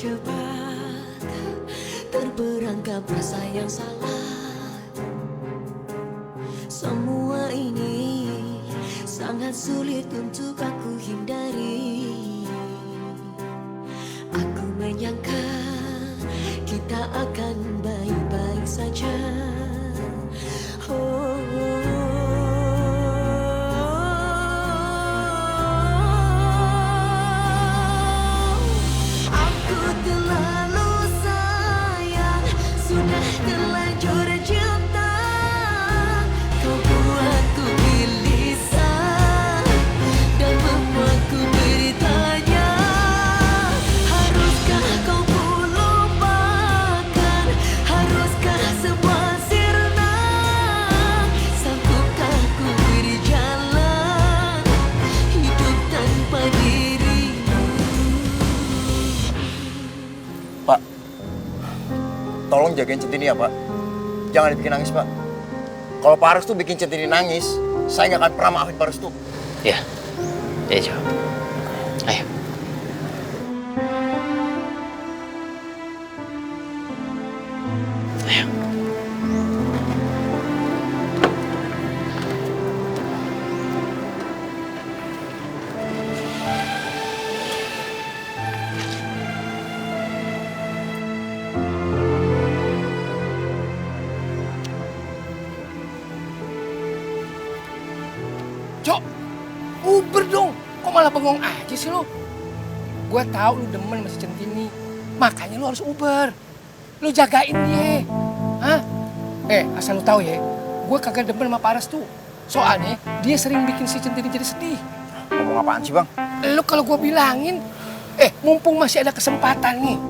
cepat terperangkap rasa yang salah. Semua ini sangat sulit untuk aku hindari. Aku menyangka kita akan baik-baik saja. Oh, aku terlalu sayang, sudah terlanjur cinta. Kau buatku gelisah dan membuatku bertanya, haruskah kau ku lupakan? Haruskah semua sirna? Sanggupkah ku berjalan hidup tanpa dirimu? Pak, tolong jagain Centini ya Pak. Jangan dibikin nangis Pak. Kalau Pak Restu bikin Centini nangis, saya nggak akan pernah maafin Pak Restu. Iya. Iya, Jo. Ayo. Ayo. Cok, Uber dong. Kok malah bengong aja sih lo? Gua tahu lu demen sama si Centini. Makanya lu harus Uber. Lu jagain dia. Hah? Asal lu tahu ya, gua kagak demen sama Pak Restu. Soalnya dia sering bikin si Centini jadi sedih. Ngomong apaan sih Bang? Lu kalau gua bilangin, mumpung masih ada kesempatan nih.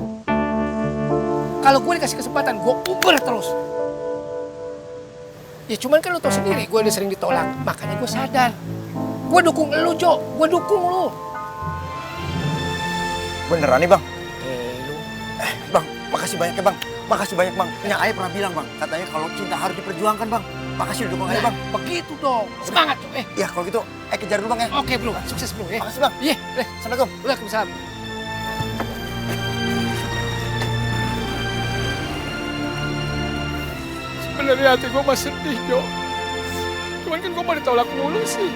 Kalau gue dikasih kesempatan, gue Uber terus. Ya cuman kan lu tau sendiri, gue udah sering ditolak. Makanya gue sadar. Gue dukung lu, Jo. Gue dukung lu. Beneran nih Bang? Lu. Bang, makasih banyak ya Bang. Makasih banyak Bang. Nyak Ayah pernah bilang Bang, katanya kalau cinta harus diperjuangkan Bang. Makasih udah dukung Ayah Bang. Begitu dong. Semangat, Jo. Ya kalau gitu, kejar dulu Bang ya. Oke, bro. Sukses, bro. Ya. Makasih Bang. Iya, Assalamualaikum. Waalaikumsalam. Sebenarnya hati gue masih sedih, Jo. Cuman kan gue mau ditolak mulu sih.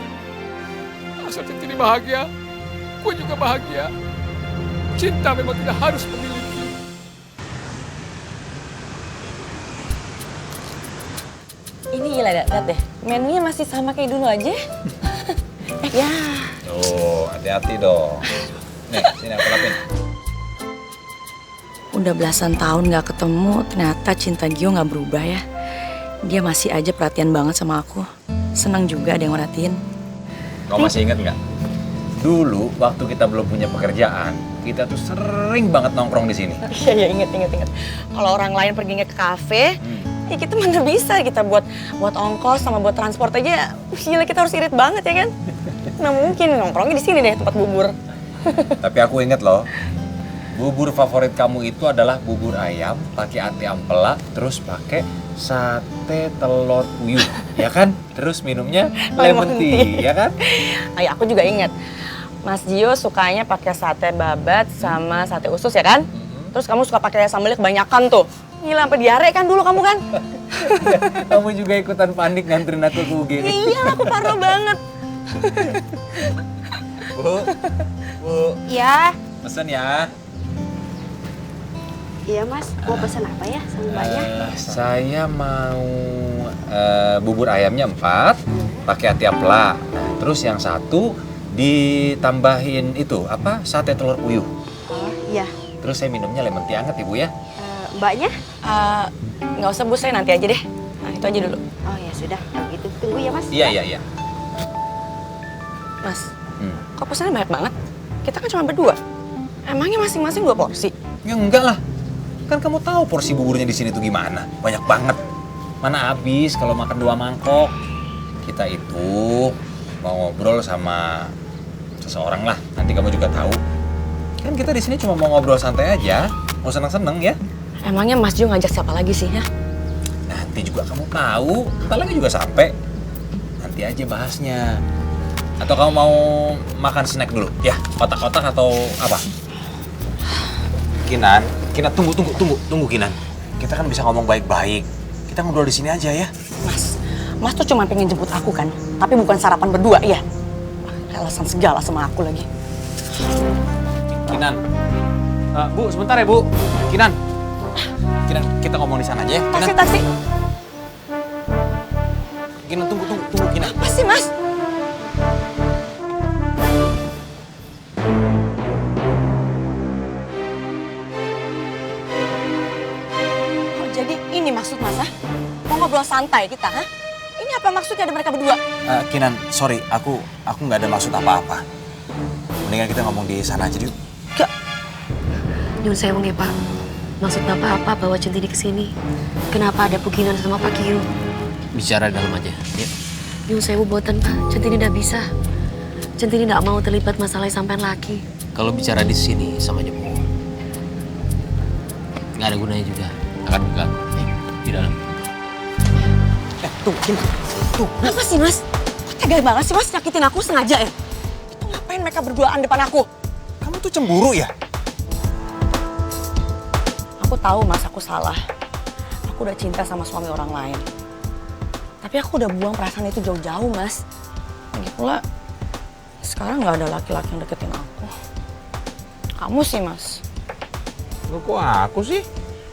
Asal Centini bahagia, gue juga bahagia. Cinta memang tidak harus memiliki. Ini gila, lihat deh. Menunya masih sama kayak dulu aja. Ya. Tuh, hati-hati dong. Nih, sini aku lapin. Udah belasan tahun gak ketemu, ternyata cinta Gio gak berubah ya. Dia masih aja perhatian banget sama aku. Senang juga ada yang merhatiin. Kau masih inget nggak? Dulu waktu kita belum punya pekerjaan, kita tuh sering banget nongkrong di sini. Iya, inget. Kalau orang lain perginya ke kafe, ya kita mana bisa. Kita buat ongkos sama buat transport aja, gila kita harus irit banget ya kan? Nah mungkin nongkrongnya di sini deh, tempat bubur. Tapi aku inget loh, bubur favorit kamu itu adalah bubur ayam pakai ati ampela, terus pakai sate telur puyuh, ya kan? Terus minumnya lemon tea, ya kan? Ay, aku juga inget. Mas Gio sukanya pakai sate babat sama sate usus ya kan? Terus kamu suka pakai sambalnya kebanyakan tuh. Gila, sampai diare kan dulu kamu kan? Kamu juga ikutan panik nganterin aku ke UGD. Iya, aku parno banget. Bu, Iya, pesen ya. iya Mas. Mau pesan apa ya sama Mbaknya? Saya mau bubur ayamnya 4, pakai ati ampela. Nah, terus yang satu ditambahin itu apa? Sate telur puyuh. Oh iya. Terus saya minumnya lemon tea anget Ibu ya. Mbaknya? Nggak usah Bu, saya nanti aja deh. Nah, itu aja dulu. Oh ya sudah, kalau gitu tunggu ya Mas. Iya. Mas, kok pesannya banyak banget? Kita kan cuma berdua. Emangnya masing-masing 2 porsi? Ya enggak lah. Kan kamu tahu porsi buburnya di sini tuh gimana? Banyak banget. Mana habis kalau makan 2 mangkok. Kita itu mau ngobrol sama seseorang lah. Nanti kamu juga tahu. Kan kita di sini cuma mau ngobrol santai aja. Mau seneng-seneng ya. Emangnya Mas Jo ngajak siapa lagi sih ya? Nanti juga kamu tahu. Bentar lagi juga sampai. Nanti aja bahasnya. Atau kamu mau makan snack dulu? Ya, kotak-kotak atau apa? Kinan, tunggu Kinan. Kita kan bisa ngomong baik-baik. Kita ngobrol di sini aja ya. Mas tuh cuma pengen jemput aku kan, tapi bukan sarapan berdua, ya? Alasan segala sama aku lagi. Kinan, Bu, sebentar ya Bu. Kinan, kita ngomong di sana aja ya. Kinan. Taksi. Kinan, tunggu Kinan. Apa sih, Mas? Oh, jadi ini maksud Mas, ha? Mau ngobrol santai kita, ha? Ini apa maksudnya ada mereka berdua? Kinan, sorry, aku nggak ada maksud apa-apa. Mendingan kita ngomong di sana aja yuk. Gak. Nyun sewu nggih Pak. Maksud Bapak apa bawa Centini ke sini? Kenapa ada Puginan sama Pak Kiyo? Bicara dalam aja, ya. Nyun sewu boten Pak. Centini ndak bisa. Centini ndak mau terlibat masalah sampean lagi. Kalau bicara di sini sama aja bohong. Nggak ada gunanya juga. Akan mengganggu. Di dalam. Tuh. Apa sih, Mas? Kok tega banget sih, Mas? Nyakitin aku sengaja ya? Itu ngapain mereka berduaan depan aku? Kamu tuh cemburu ya? Aku tahu, Mas, aku salah. Aku udah cinta sama suami orang lain. Tapi aku udah buang perasaan itu jauh-jauh, Mas. Lagi pula, sekarang nggak ada laki-laki yang deketin aku. Kamu sih, Mas. Loh, kok aku sih?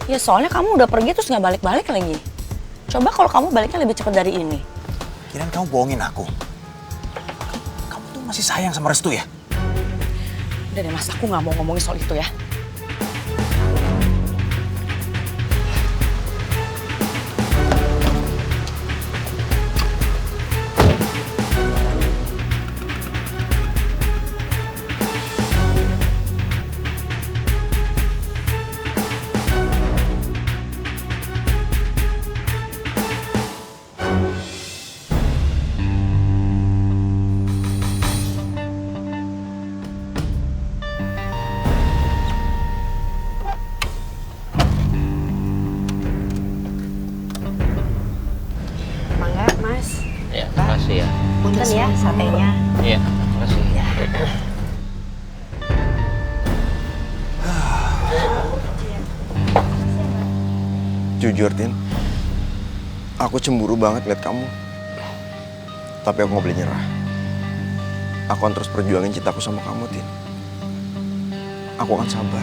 Ya soalnya kamu udah pergi terus nggak balik-balik lagi. Coba kalau kamu baliknya lebih cepat dari ini. Kinan, kamu bohongin aku. Kamu tuh masih sayang sama Restu ya? Udah deh, Mas, aku nggak mau ngomongin soal itu ya. Mangga, Mas. Ya, makasih ya. Punten ya satenya. Iya, makasih. Jujur, Tin. Aku cemburu banget liat kamu. Tapi aku nggak boleh nyerah. Aku akan terus perjuangin cintaku sama kamu, Tin. Aku akan sabar.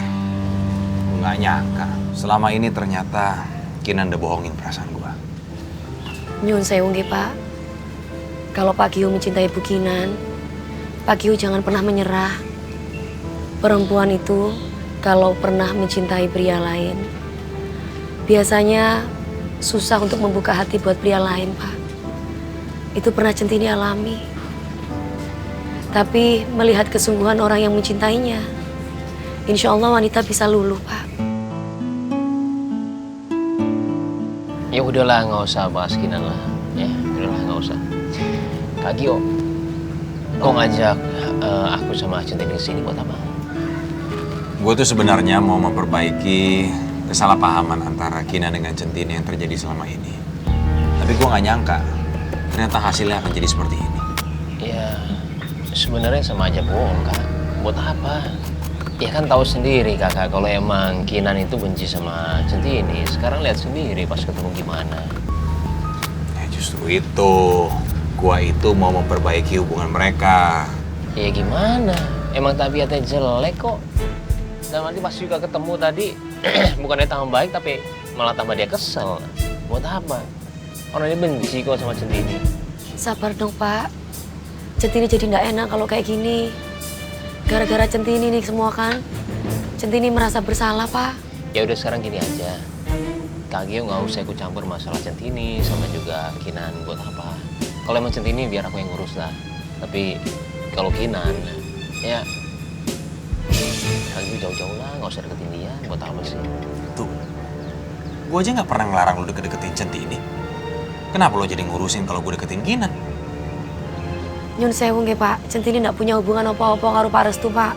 Nggak nyangka. Selama ini ternyata Kinan udah bohongin perasaan gua. Nyun sewu nggih Pak. Kalau Pak Kiyo mencintai Bu Kinan, Pak Kiyo jangan pernah menyerah. Perempuan itu kalau pernah mencintai pria lain, biasanya susah untuk membuka hati buat pria lain, Pak. Itu pernah Centini alami. Tapi melihat kesungguhan orang yang mencintainya, insya Allah wanita bisa luluh, Pak. Ya udahlah, nggak usah bahas Kinan lah. Ya, udahlah, nggak usah. Kak Gio, kok ngajak aku sama Centini ke sini buat apa? Gue tuh sebenarnya mau memperbaiki kesalahpahaman antara Kinan dengan Centini yang terjadi selama ini. Tapi gue nggak nyangka, ternyata hasilnya akan jadi seperti ini. Ya, sebenarnya sama aja bohong, Kak. Buat apa? Ya kan tahu sendiri, Kakak, kalau emang Kinan itu benci sama Centini. Sekarang lihat sendiri pas ketemu gimana. Ya justru itu, gue itu mau memperbaiki hubungan mereka. Ya gimana? Emang tabiatnya jelek kok. Dan nanti pas juga ketemu tadi, bukannya tambah baik, tapi malah tambah dia kesel. Buat apa? Orang ini benci kok sama Centini. Sabar dong, Pak. Centini jadi nggak enak kalau kayak gini. Gara-gara Centini nih semua kan. Centini merasa bersalah, Pak. Ya udah sekarang gini aja. Kak Gio nggak usah ikut campur masalah Centini sama juga Kinan. Buat apa? Kalau emang Centini biar aku yang ngurus lah. Tapi kalau Kinan, ya Kak Gio jauh-jauh lah, nggak usah deketin dia. Buat apa sih? Tuh, gue aja nggak pernah ngelarang lu deket-deketin Centini. Kenapa lo jadi ngurusin kalau gue deketin Kinan? Nyun sewu nggih, Pak. Centini nggak punya hubungan apa-apa karo Pak Restu, Pak.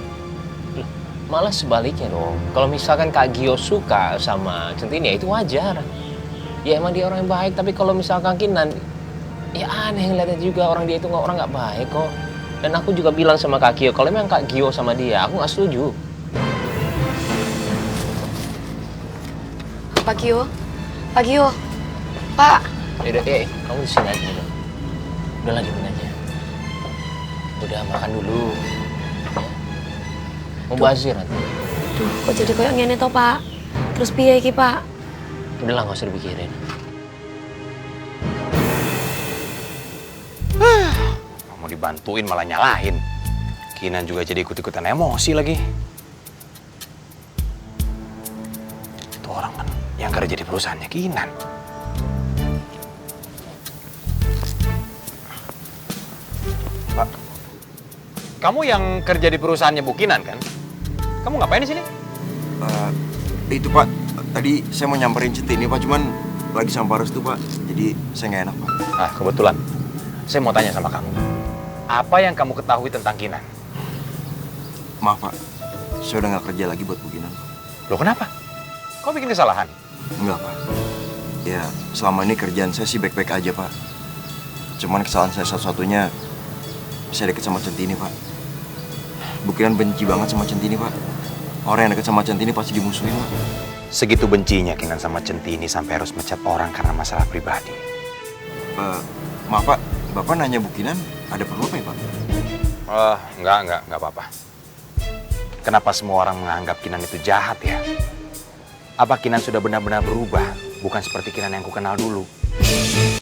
Malah sebaliknya dong. Kalau misalkan Kak Gio suka sama Centini, ya itu wajar. Ya emang dia orang yang baik, tapi kalau misalkan Kinan, ya aneh ngeliatnya juga orang dia itu orang nggak baik kok. Dan aku juga bilang sama Kak Gio, kalau memang Kak Gio sama dia, aku nggak setuju. Pak Gio. Pak Gio. Pak. Udah, kamu di sini aja dong. Udah lagi aja. Udah makan dulu. Ya. Mau bazir nanti. Duh, kok jadi kayak ngene toh, Pak? Terus piye iki, Pak? Udah lah, nggak usah dipikirin. Mau dibantuin malah nyalahin. Kinan juga jadi ikut-ikutan emosi lagi. Itu orang kan yang kerja di perusahaannya Kinan. Pak, kamu yang kerja di perusahaannya Bu Kinan kan? Kamu ngapain di sini? Itu Pak, tadi saya mau nyamperin Centini Pak, cuman lagi sama Pak Restu Pak, jadi saya nggak enak Pak. Ah, kebetulan. Saya mau tanya sama kamu. Apa yang kamu ketahui tentang Kinan? Maaf Pak, saya udah nggak kerja lagi buat Bu Kinan. Loh kenapa? Kau bikin kesalahan? Enggak Pak. Ya, selama ini kerjaan saya sih baik-baik aja Pak. Cuman kesalahan saya satu-satunya, saya deket sama Centini Pak. Bu Kinan benci banget sama Centini Pak. Orang yang deket sama Centini pasti dimusuhin Pak. Segitu bencinya Kinan sama Centini sampai harus mecat orang karena masalah pribadi. Maaf Pak, Bapak nanya Bu Kinan ada perlu apa ya Pak? Enggak apa-apa. Kenapa semua orang menganggap Kinan itu jahat ya? Apa Kinan sudah benar-benar berubah, bukan seperti Kinan yang kukenal dulu?